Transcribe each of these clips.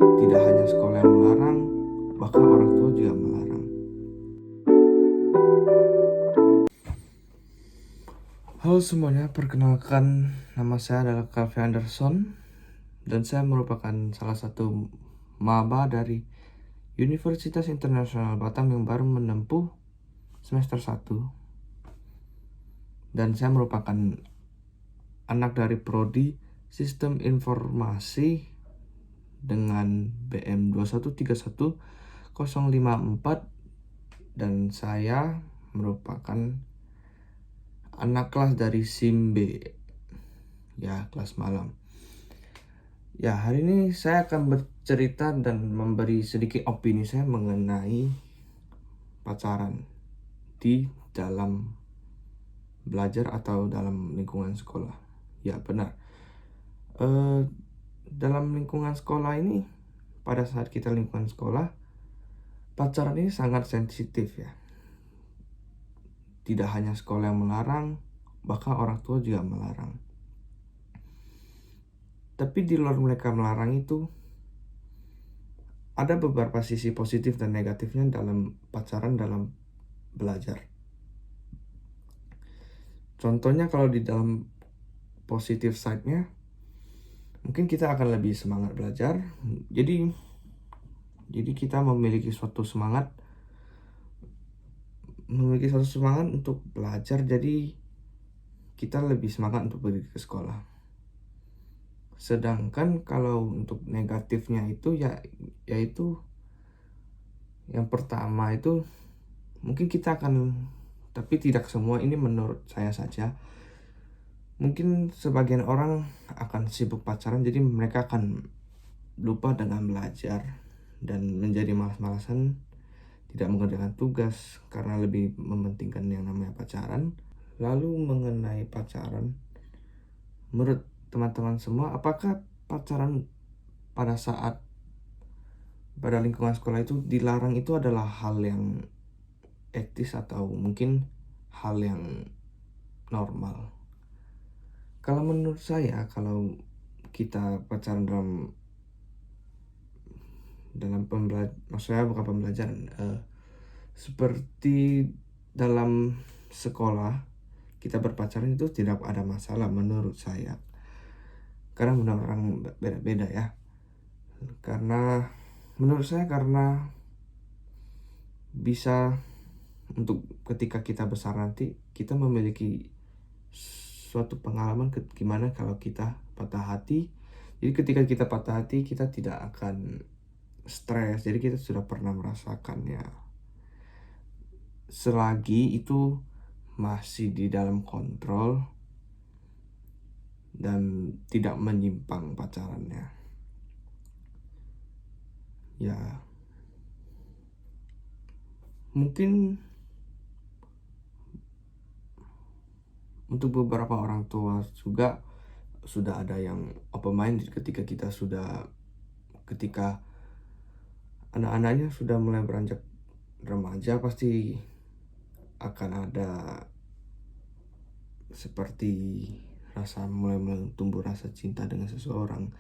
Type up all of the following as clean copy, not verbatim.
Tidak hanya sekolah yang melarang, bahkan orang tua juga melarang. Halo semuanya, perkenalkan nama saya adalah Calvin Anderson dan saya merupakan salah satu maba dari Universitas Internasional Batam yang baru menempuh semester 1. Dan saya merupakan anak dari Prodi Sistem Informasi dengan BM 2131054 dan saya merupakan anak kelas dari SIM B, ya kelas malam. Ya, hari ini saya akan bercerita dan memberi sedikit opini saya mengenai pacaran di dalam belajar atau dalam lingkungan sekolah. Ya, benar. Dalam lingkungan sekolah ini, pada saat kita lingkungan sekolah, pacaran ini sangat sensitif ya. Tidak hanya sekolah yang melarang, bahkan orang tua juga melarang. Tapi di luar mereka melarang itu, ada beberapa sisi positif dan negatifnya dalam pacaran dalam belajar. Contohnya kalau di dalam positif side-nya, mungkin kita akan lebih semangat belajar. Jadi kita memiliki suatu semangat untuk belajar. Jadi kita lebih semangat untuk pergi ke sekolah. Sedangkan kalau untuk negatifnya itu yaitu yang pertama itu mungkin kita akan, tapi tidak semua, ini menurut saya saja. Mungkin sebagian orang akan sibuk pacaran, jadi mereka akan lupa dengan belajar dan menjadi malas-malasan, tidak mengerjakan tugas karena lebih mementingkan yang namanya pacaran. Lalu mengenai pacaran, menurut teman-teman semua, apakah pacaran pada lingkungan sekolah itu dilarang itu adalah hal yang etis atau mungkin hal yang normal? Kalau menurut saya, kalau kita pacaran maksudnya bukan pembelajaran, seperti dalam sekolah kita berpacaran itu tidak ada masalah menurut saya. Karena menurut orang beda-beda ya. Karena menurut saya, karena bisa untuk ketika kita besar nanti kita memiliki suatu pengalaman gimana kalau kita patah hati. Jadi ketika kita patah hati, kita tidak akan stres. Jadi kita sudah pernah merasakannya. Selagi itu masih di dalam kontrol dan tidak menyimpang pacarannya. Ya, mungkin untuk beberapa orang tua juga sudah ada yang open minded ketika anak-anaknya sudah mulai beranjak remaja, pasti akan ada seperti mulai tumbuh rasa cinta dengan seseorang.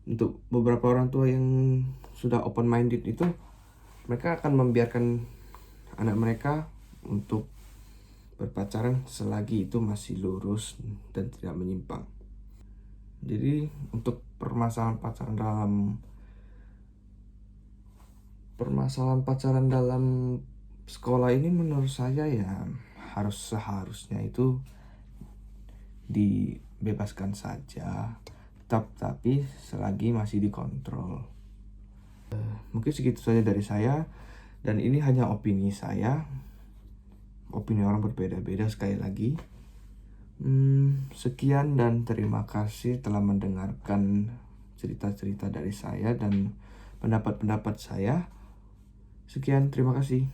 Untuk beberapa orang tua yang sudah open minded itu, mereka akan membiarkan anak mereka untuk berpacaran selagi itu masih lurus dan tidak menyimpang. Jadi untuk permasalahan pacaran dalam sekolah ini, menurut saya ya seharusnya itu dibebaskan saja, tapi selagi masih dikontrol. Mungkin segitu saja dari saya, dan ini hanya opini saya. Opini orang berbeda-beda sekali lagi. Sekian dan terima kasih telah mendengarkan cerita-cerita dari saya dan pendapat-pendapat saya. Sekian, terima kasih.